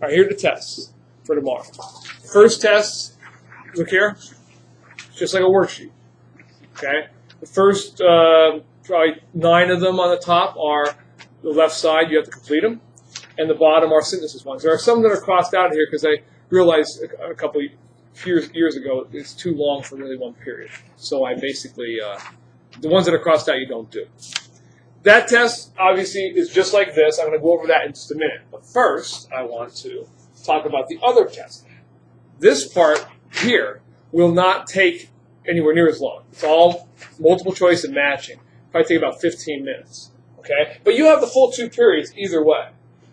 right, here are the tests for tomorrow. First test, look here, just like a worksheet. Okay, the first probably 9 of them on the top are the left side. You have to complete them, and the bottom are synthesis ones. There are some that are crossed out here because I realized a couple years ago it's too long for really one period. So I basically the ones that are crossed out you don't do. That test obviously is just like this. I'm going to go over that in just a minute. But first, I want to talk about the other test. This part here will not take anywhere near as long. It's all multiple choice and matching. Probably take about 15 minutes. Okay? But you have the full 2 periods either way.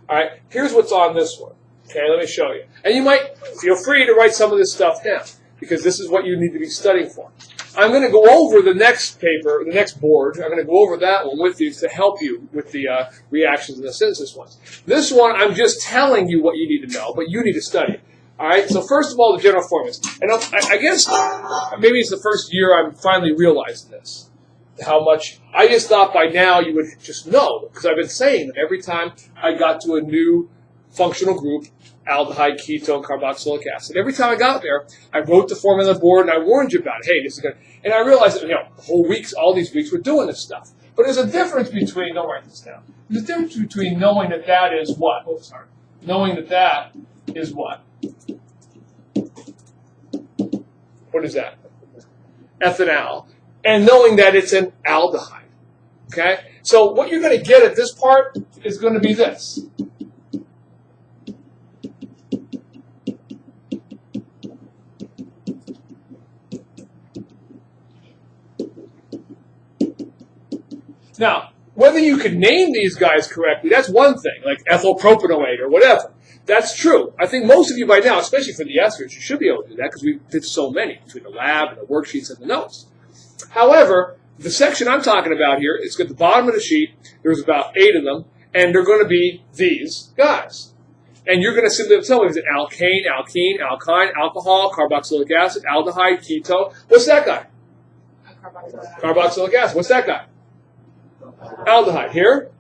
All right? Here's what's on this one. Okay, let me show you. And you might feel free to write some of this stuff down because this is what you need to be studying for. I'm going to go over the next paper, the next board. I'm going to go over that one with you to help you with the reactions and the synthesis ones. This one, I'm just telling you what you need to know, but you need to study it. All right, so first of all, the general formulas. And I guess maybe it's the first year I'm finally realizing this, how much. I just thought by now you would just know, because I've been saying that every time I got to a new functional group, aldehyde, ketone, carboxylic acid. Every time I got there, I wrote the formula on the board and I warned you about it. Hey, this is good. And I realized that, whole weeks, all these weeks, we're doing this stuff. But there's a difference between, don't write this down. There's a difference between knowing that that is what? Oh, sorry. Knowing that that is what? What is that? Ethanol. And knowing that it's an aldehyde. Okay? So what you're going to get at this part is going to be this. Now, whether you could name these guys correctly, that's one thing, like ethyl propanoate or whatever. That's true. I think most of you by now, especially for the esters, you should be able to do that because we did so many between the lab and the worksheets and the notes. However, the section I'm talking about here is at the bottom of the sheet. There's about 8 of them, and they're going to be these guys. And you're going to simply tell me, is it alkane, alkene, alkyne, alcohol, carboxylic acid, aldehyde, ketone? What's that guy? Carboxylic acid. What's that guy? Aldehyde. Here?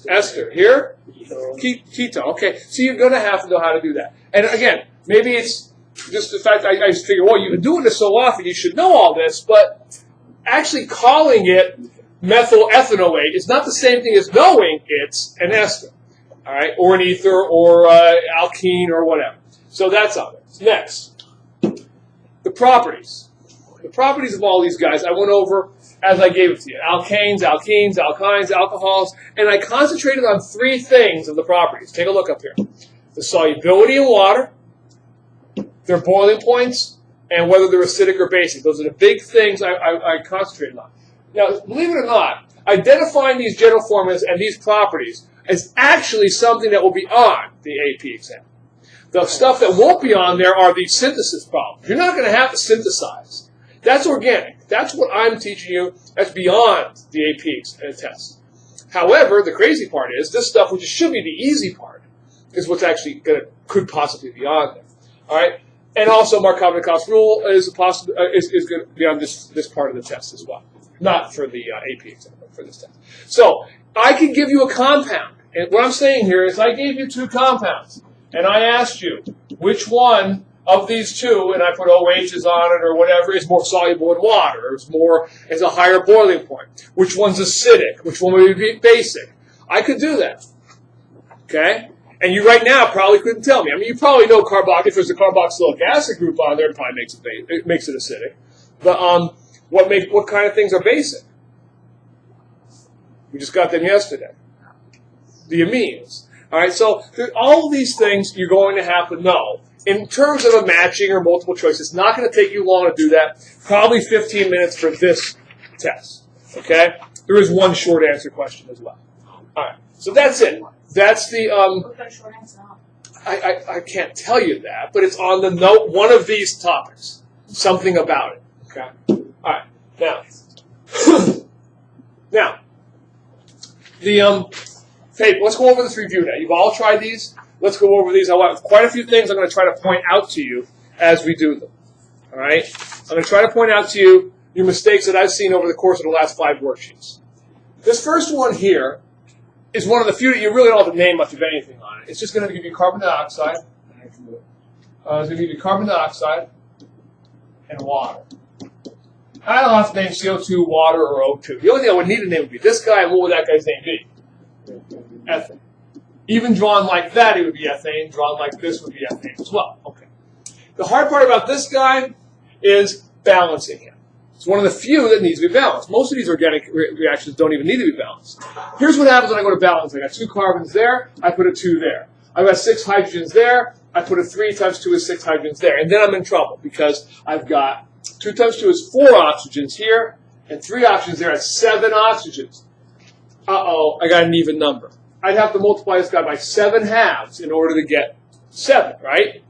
Ester. Here? Ketone. Okay, so you're going to have to know how to do that. And again, maybe it's just the fact I just figure, well, you've been doing this so often, you should know all this, but actually calling it methyl ethanoate is not the same thing as knowing it's an ester, all right, or an ether, or alkene, or whatever. So that's on it. Next, the properties. The properties of all these guys I went over as I gave it to you. Alkanes, alkenes, alkynes, alcohols, and I concentrated on 3 things of the properties. Take a look up here. The solubility in water, their boiling points, and whether they're acidic or basic. Those are the big things I concentrated on. Now, believe it or not, identifying these general formulas and these properties is actually something that will be on the AP exam. The stuff that won't be on there are the synthesis problems. You're not going to have to synthesize. That's organic. That's what I'm teaching you. That's beyond the AP test. However, the crazy part is this stuff, which should be the easy part, is what's actually could possibly be on there. All right, and also Markov-Nikod's rule is going to be on this part of the test as well, not for the AP exam, but for this test. So I can give you a compound, and what I'm saying here is I gave you 2 compounds, and I asked you which one of these 2, and I put OHs on it or whatever, is more soluble in water, or is a higher boiling point. Which one's acidic? Which one would be basic? I could do that. Okay? And you right now probably couldn't tell me. I mean, you probably know if there's a carboxylic acid group on there, it probably makes it acidic. But what kind of things are basic? We just got them yesterday. The amines. All right, so all of these things you're going to have to know. In terms of a matching or multiple choice, it's not going to take you long to do that. Probably 15 minutes for this test. Okay? There is one short answer question as well. All right. So that's it. That's the I can't tell you that, but it's on the note, one of these topics. Something about it. Okay? All right. Now the hey, let's go over this review now. You've all tried these. Let's go over these. I want quite a few things I'm going to try to point out to you as we do them. All right? I'm going to try to point out to you your mistakes that I've seen over the course of the last 5 worksheets. This first one here is one of the few that you really don't have to name much of anything on it. It's just going to give you carbon dioxide. It's going to give you carbon dioxide and water. I don't have to name CO2, water, or O2. The only thing I would need to name would be this guy, and what would that guy's name be? Ethane. Even drawn like that, it would be ethane. Drawn like this would be ethane as well. Okay. The hard part about this guy is balancing him. It's one of the few that needs to be balanced. Most of these organic reactions don't even need to be balanced. Here's what happens when I go to balance. I got 2 carbons there, I put a 2 there. I've got 6 hydrogens there, I put a 3 times 2 is 6 hydrogens there. And then I'm in trouble because I've got 2 times 2 is 4 oxygens here, and 3 oxygens there. That's 7 oxygens. Uh-oh, I got an even number. I'd have to multiply this guy by 7 halves in order to get 7, right?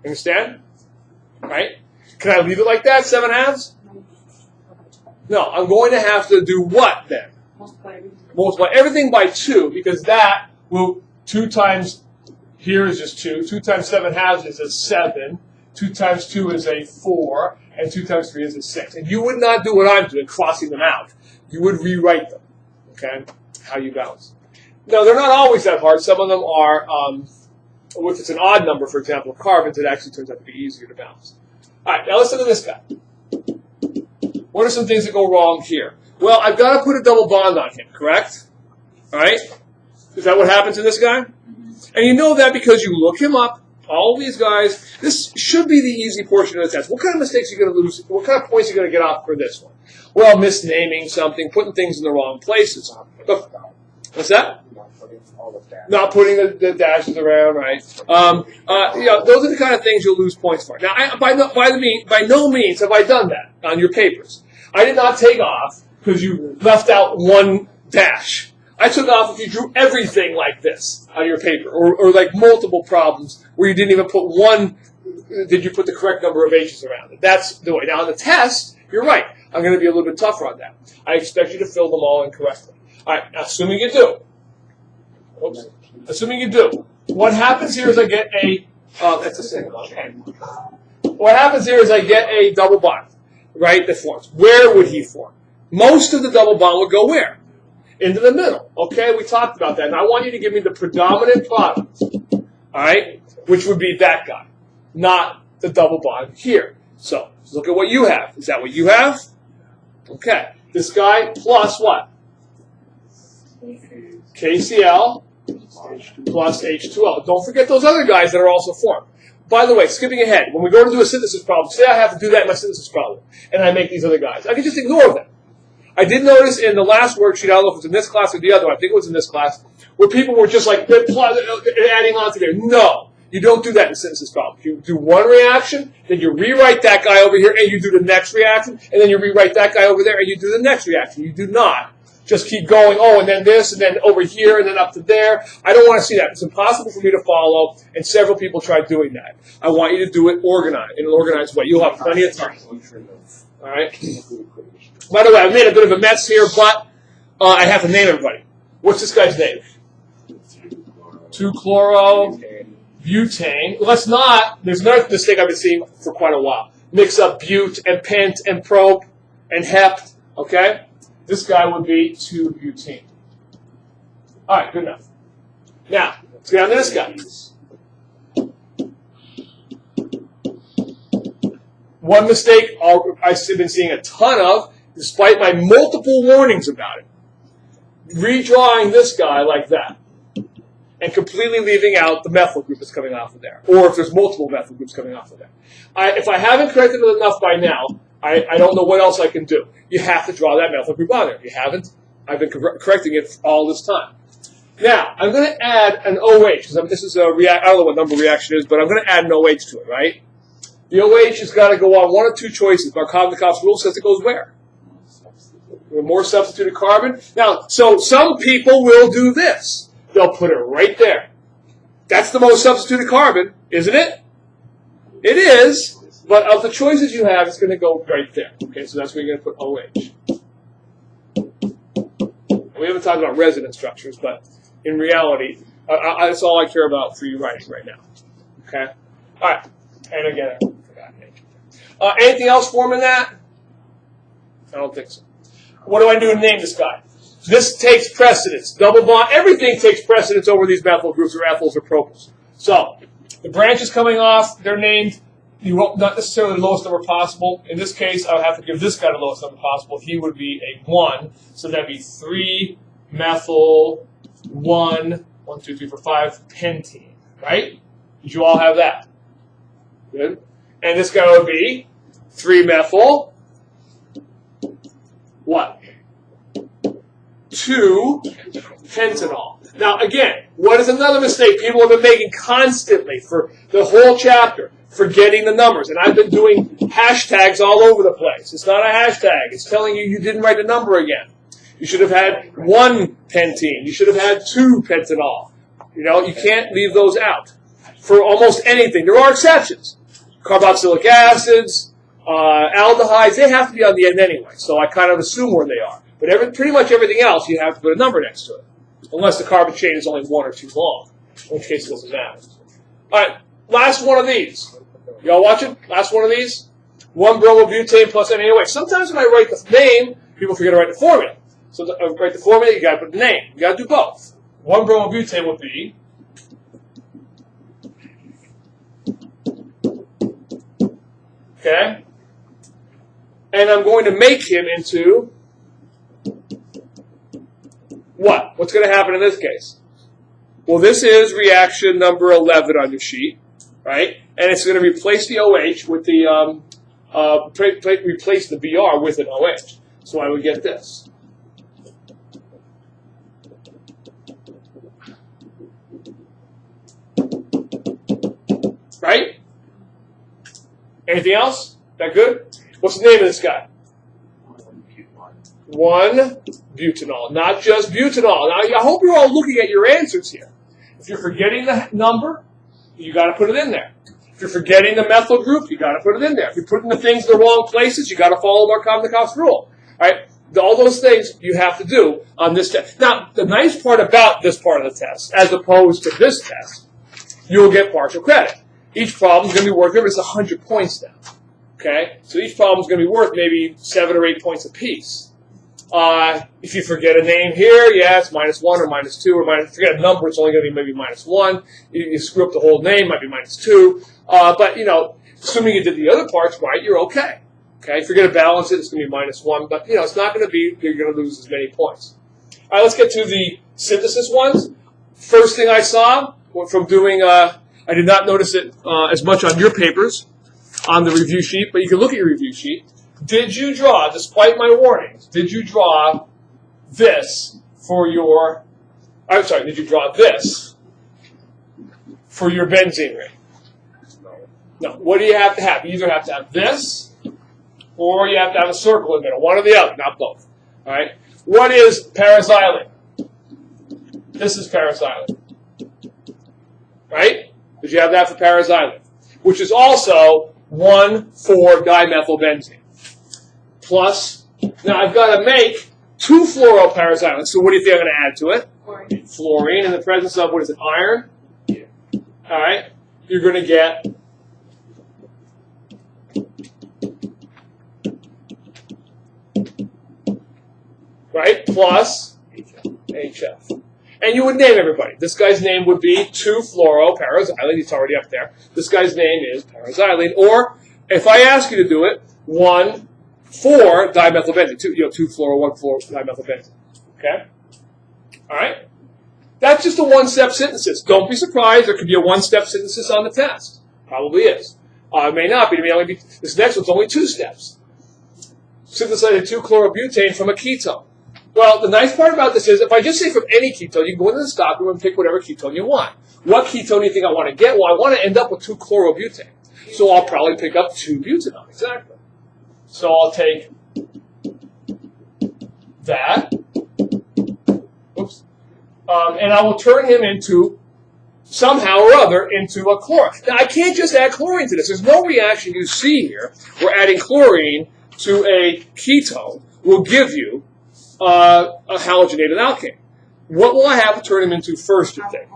Understand? Right? Can I leave it like that, 7 halves? No, I'm going to have to do what then? Multiply everything by 2, because that will, 2 times here is just 2. 2 times 7 halves is a 7. 2 times 2 is a 4. And 2 times 3 is a 6. And you would not do what I'm doing, crossing them out. You would rewrite them. Okay? How you balance. Now, they're not always that hard. Some of them are, if it's an odd number, for example, carbons, it actually turns out to be easier to balance. All right, now let's look at this guy. What are some things that go wrong here? Well, I've got to put a double bond on him, correct? All right? Is that what happens in this guy? And you know that because you look him up, all of these guys. This should be the easy portion of the test. What kind of mistakes are you going to lose? What kind of points are you going to get off for this one? Well, misnaming something, putting things in the wrong places. What's that? Not putting the dashes around, right? Those are the kind of things you'll lose points for. Now, by no means have I done that on your papers. I did not take off because you left out one dash. I took off if you drew everything like this on your paper, or like multiple problems where you didn't even put one. Did you put the correct number of H's around it? That's the way. Now, on the test, you're right. I'm going to be a little bit tougher on that. I expect you to fill them all in correctly. All right, now, assuming you do. Oops. Assuming you do. What happens here is I get a, that's a single bond. Okay. What happens here is I get a double bond, right, that forms. Where would he form? Most of the double bond would go where? Into the middle. Okay, we talked about that. Now I want you to give me the predominant product, all right, which would be that guy, not the double bond here. So look at what you have. Is that what you have? Okay. This guy plus what? KCl plus H2O. Don't forget those other guys that are also formed. By the way, skipping ahead, when we go to do a synthesis problem, say I have to do that in my synthesis problem, and I make these other guys. I can just ignore them. I did notice in the last worksheet, I don't know if it's in this class or the other one, I think it was in this class, where people were just like adding on together. No, you don't do that in synthesis problems. You do one reaction, then you rewrite that guy over here, and you do the next reaction, and then you rewrite that guy over there, and you do the next reaction. You do not just keep going, and then this, and then over here, and then up to there. I don't want to see that. It's impossible for me to follow, and several people tried doing that. I want you to do it organized, in an organized way. You'll have plenty of time. All right? By the way, I've made a bit of a mess here, but I have to name everybody. What's this guy's name? 2-chloro-butane. Let's not, there's another mistake I've been seeing for quite a while. Mix up bute and pent and prop and hept, okay? This guy would be 2-butene. All right, good enough. Now, let's get on to this guy. One mistake I've been seeing a ton of, despite my multiple warnings about it, redrawing this guy like that and completely leaving out the methyl group that's coming off of there, or if there's multiple methyl groups coming off of there. If I haven't corrected it enough by now, I don't know what else I can do. You have to draw that methyl group on there. If you haven't, I've been correcting it all this time. Now, I'm going to add an OH, because this is a I don't know what number reaction is, but I'm going to add an OH to it, right? The OH has got to go on one of two choices. Markovnikov's rule says it goes where? More substituted carbon. Now, so some people will do this. They'll put it right there. That's the most substituted carbon, isn't it? It is. But of the choices you have, it's going to go right there. Okay, so that's where you're going to put OH. We haven't talked about resonance structures, but in reality, that's all I care about for you writing right now. Okay? All right. And again, I forgot. Anything else forming that? I don't think so. What do I do to name this guy? this takes precedence. Double bond, everything takes precedence over these methyl groups or ethyls or propyls. So, the branches coming off, they're named, you won't, not necessarily the lowest number possible. In this case, I would have to give this guy the lowest number possible. He would be a 1. So that'd be 3-methyl 1, 1, 2, 3, 4, 5, pentene. Right? Did you all have that? Good. And this guy would be 3-methyl what? 2-pentanol. Now, again, what is another mistake people have been making constantly for the whole chapter? Forgetting the numbers. And I've been doing hashtags all over the place. It's not a hashtag. It's telling you you didn't write a number again. You should have had 1 pentene. You should have had 2 pentanol. You know, you can't leave those out for almost anything. There are exceptions. Carboxylic acids, aldehydes, they have to be on the end anyway. So I kind of assume where they are. But pretty much everything else, you have to put a number next to it. Unless the carbon chain is only 1 or 2 long. In which case it doesn't matter. All right, last one of these. Y'all watching? Last one of these? 1-bromobutane plus NaOH. Sometimes when I write the name, people forget to write the formula. So to write the formula, you got to put the name. You got to do both. 1-bromobutane would be okay? And I'm going to make him into what? What's going to happen in this case? Well, this is reaction number 11 on your sheet, right? And it's going to replace the OH with the, replace the Br with an OH. So I would get this. Right? Anything else? That good? What's the name of this guy? 1-butanol. Not just butanol. Now, I hope you're all looking at your answers here. If you're forgetting the number, you got to put it in there. If you're forgetting the methyl group, you got to put it in there. If you're putting the things in the wrong places, you got to follow Markovnikov's rule. All right? All those things you have to do on this test. Now, the nice part about this part of the test, as opposed to this test, you'll get partial credit. Each problem is going to be worth, remember, it's 100 points now. Okay? So each problem is going to be worth maybe 7 or 8 points apiece. If you forget a name here, yeah, it's -1 or -2 or forget a number, it's only going to be maybe -1. You screw up the whole name, might be -2. But, you know, assuming you did the other parts right, you're okay. Okay? If you're going to balance it, it's going to be -1. But, you know, it's not going to be, you're going to lose as many points. All right, let's get to the synthesis ones. First thing I saw from doing, I did not notice it as much on your papers, on the review sheet, but you can look at your review sheet. Did you draw, despite my warnings, did you draw this for your, I'm sorry, did you draw this for your benzene ring? No. What do you have to have? You either have to have this, or you have to have a circle in the middle. One or the other, not both. All right? What is paraxylene? This is paraxylene. Right? Did you have that for paraxylene? Which is also 1,4-dimethylbenzene. Plus, now I've got to make 2 fluoroparaxylene. So what do you think I'm going to add to it? Fluorine. Fluorine in the presence of, what is it, iron? Yeah. All right. You're going to get right, plus HF. And you would name everybody. This guy's name would be 2-fluoroparaxylene. It's already up there. This guy's name is paraxylene. Or, if I ask you to do it, 1,4-dimethylbenzene. 2-fluoro, 1,4-dimethylbenzene. Okay? All right? That's just a one-step synthesis. Don't be surprised. There could be a one-step synthesis on the test. Probably is. It may not be. It may only be. This next one's only 2 steps. Synthesizing 2-chlorobutane from a ketone. Well, the nice part about this is, if I just say from any ketone, you can go into the stockroom and pick whatever ketone you want. What ketone do you think I want to get? Well, I want to end up with 2-chlorobutane. So I'll probably pick up 2-butanol. Exactly. So I'll take that. Oops. And I will turn him into, somehow or other, into a chlorine. Now, I can't just add chlorine to this. There's no reaction you see here where adding chlorine to a ketone will give you a halogenated alkane. What will I have to turn him into first, you think?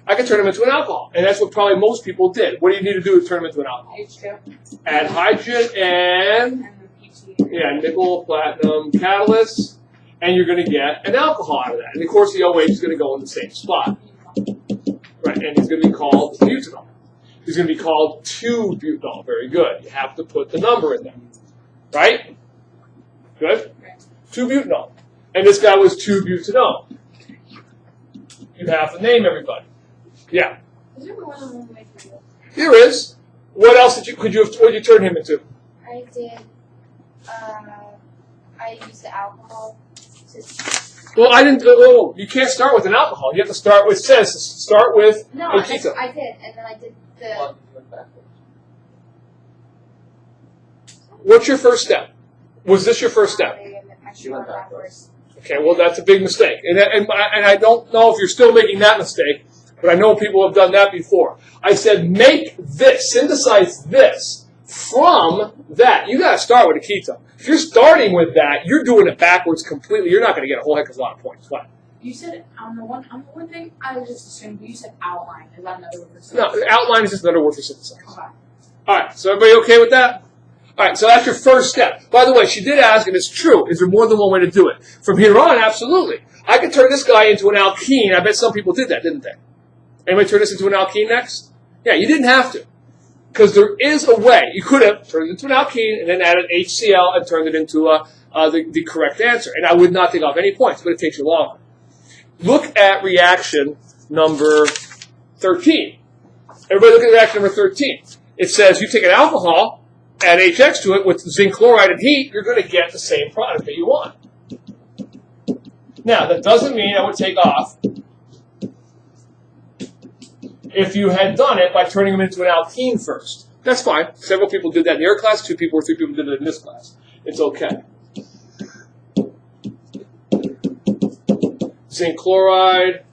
I can turn him into an alcohol. And that's what probably most people did. What do you need to do to turn him into an alcohol? H2. Add hydrogen and nickel, platinum catalyst. and you're going to get an alcohol out of that. And of course, the OH is going to go in the same spot. Right, and he's going to be called butanol. He's going to be called 2-butanol. Very good. You have to put the number in there. Right? Good? 2-butanol. And this guy was 2-butanol. You have to name everybody. Yeah. Is there more than one way to do it? There is. What else what did you turn him into? I did, I used the alcohol to... Well, I didn't. You can't start with an alcohol. You have to start with. It says start with No, a ketone. I did, and then I did the... What's your first step? Was this your first step? Actually went backwards. Okay, well, that's a big mistake. And I don't know if you're still making that mistake, but I know people have done that before. I said make this, synthesize this from that. You got to start with a ketone. If you're starting with that, you're doing it backwards completely. You're not going to get a whole heck of a lot of points. What? You said on the one thing I just assumed you said outline. Is that another word for synthesis? No, outline is just another word for synthesize. Okay. All right, so everybody okay with that? All right, so that's your first step. By the way, she did ask, and it's true, is there more than one way to do it? From here on, absolutely. I could turn this guy into an alkene. I bet some people did that, didn't they? Anybody turn this into an alkene next? Yeah, you didn't have to. Because there is a way. You could have turned it into an alkene and then added HCl and turned it into the correct answer. And I would not take off any points, but it takes you longer. Look at reaction number 13. Everybody look at reaction number 13. It says you take an alcohol, add HX to it with zinc chloride and heat, you're going to get the same product that you want. Now, that doesn't mean I would take off if you had done it by turning them into an alkene first. That's fine. Several people did that in your class. 2 people or 3 people did it in this class. It's okay. Zinc chloride,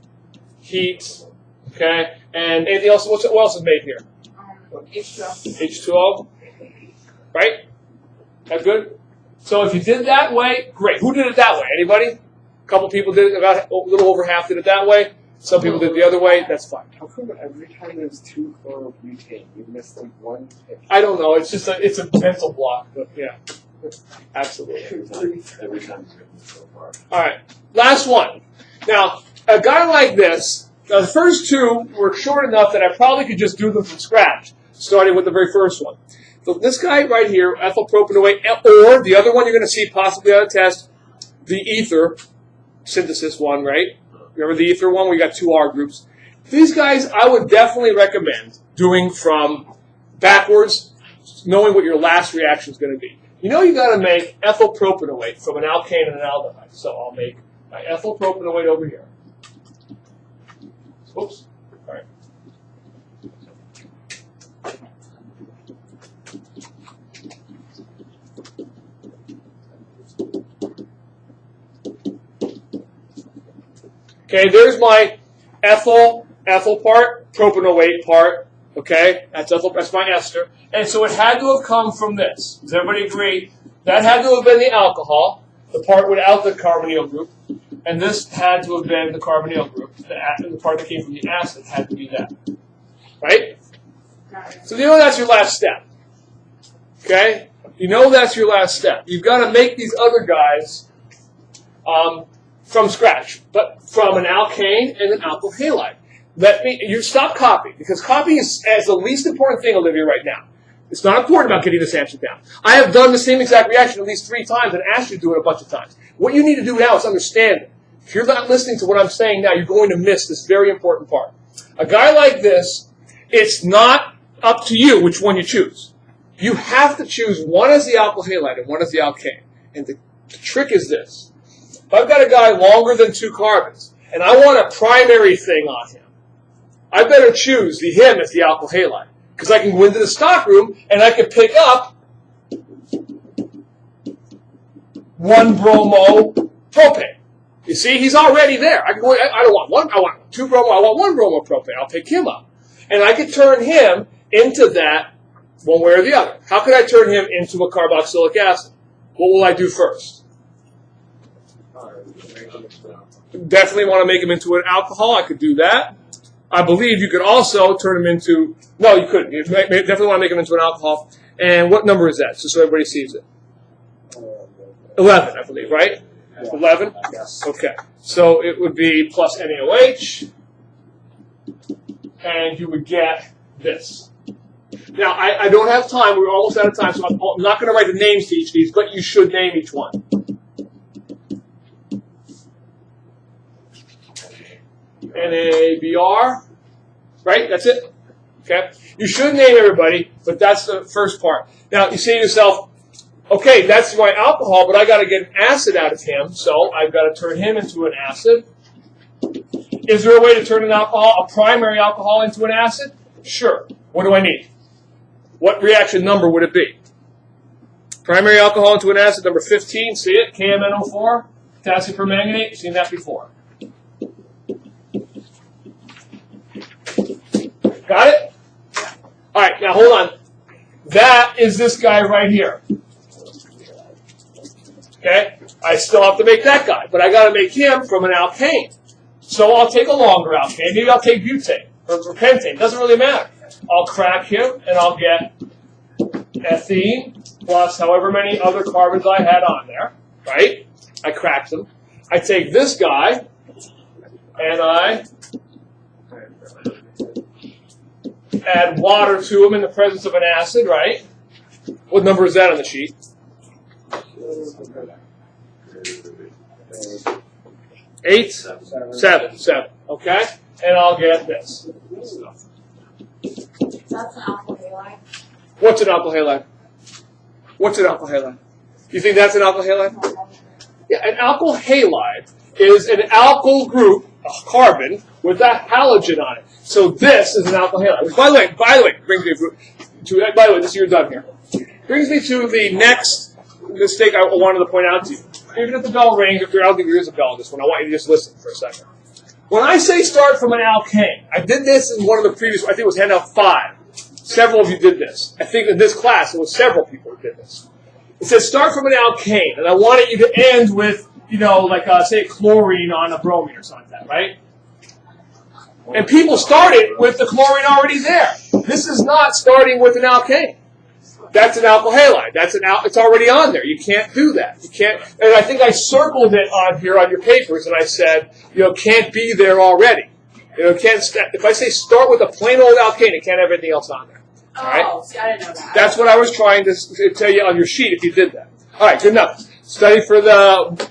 heat, okay? And anything else? What else is made here? H2O. H2O. Right? That good? So if you did it that way, great. Who did it that way? Anybody? A couple people did it, about a little over half did it that way. Some people did it the other way. That's fine. How come every time there's 2-chlorobutane, you miss like one hit? I don't know. It's just it's a mental block. But yeah, absolutely. Every time it's written so far. All right, last one. Now, a guy like this, now the first two were short enough that I probably could just do them from scratch, starting with the very first one. So this guy right here, ethyl propanoate, or the other one you're going to see possibly on a test, the ether synthesis one, right? Remember the ether one where you got 2 R groups? These guys I would definitely recommend doing from backwards, knowing what your last reaction is going to be. You know you got to make ethyl propanoate from an alkane and an aldehyde. So I'll make my ethyl propanoate over here. Oops. All right. Okay, there's my ethyl part, propanoate part. Okay, that's my ester. And so it had to have come from this. Does everybody agree? That had to have been the alcohol, the part without the carbonyl group. And this had to have been the carbonyl group. The part that came from the acid had to be that. Right? So you know that's your last step. Okay? You know that's your last step. You've got to make these other guys from scratch, but from an alkane and an alkyl halide. You stop copying, because copying is the least important thing, Olivia, right now. It's not important about getting this answer down. I have done the same exact reaction at least 3 times and asked you to do it a bunch of times. What you need to do now is understand it. If you're not listening to what I'm saying now, you're going to miss this very important part. A guy like this, it's not up to you which one you choose. You have to choose one as the alkyl halide and one as the alkane. And the trick is this. If I've got a guy longer than 2 carbons, and I want a primary thing on him, I better choose him as the alkyl halide. Because I can go into the stockroom and I can pick up 1-bromo-propane. You see, he's already there. I don't want 2-bromo, I want 1-bromo-propane. I'll pick him up. And I could turn him into that one way or the other. How could I turn him into a carboxylic acid? What will I do first? Definitely want to make him into an alcohol. I could do that. I believe you could also turn him into... No, you couldn't. You definitely want to make him into an alcohol. And what number is that? So everybody sees it. 11, I believe, right? 11? Yes. Okay. So it would be plus NaOH, and you would get this. Now, I don't have time. We're almost out of time, so I'm not going to write the names to each of these, but you should name each one. NABR, right? That's it? Okay? You should name everybody, but that's the first part. Now, you say to yourself, okay, that's my alcohol, but I got to get an acid out of him, so I've got to turn him into an acid. Is there a way to turn an alcohol, a primary alcohol, into an acid? Sure. What do I need? What reaction number would it be? Primary alcohol into an acid, number 15, see it? KMNO4, potassium permanganate, you've seen that before. Got it? All right, now hold on. That is this guy right here. Okay? I still have to make that guy, but I got to make him from an alkane. So I'll take a longer alkane. Maybe I'll take butane or pentane. Doesn't really matter. I'll crack him, and I'll get ethene plus however many other carbons I had on there. Right? I cracked them. I take this guy, and I add water to him in the presence of an acid, right? What number is that on the sheet? 8? 7. Okay? And I'll get this. That's an alkyl halide. What's an alkyl halide? What's an alkyl halide? You think that's an alkyl halide? Yeah, an alkyl halide is an alkyl group, a carbon, with a halogen on it. So this is an alkyl halide. Which, by the way, brings me to, by the way, this you're done here. Brings me to the next mistake I wanted to point out to you. Even if the bell rings, I don't think there is a bell on this one. I want you to just listen for a second. When I say start from an alkane, I did this in one of the previous, I think it was handout 5. Several of you did this. I think in this class, it was several people who did this. It says start from an alkane, and I wanted you to end with, like, say, chlorine on a bromine or something like that, right? And people started with the chlorine already there. This is not starting with an alkane. That's an alkyl halide. It's already on there. You can't do that. You can't. And I think I circled it on here on your papers, and I said, can't be there already. If I say start with a plain old alkane, it can't have anything else on there. All right? Oh, see, I didn't know that. That's what I was trying to tell you on your sheet if you did that. All right, good enough. Study for the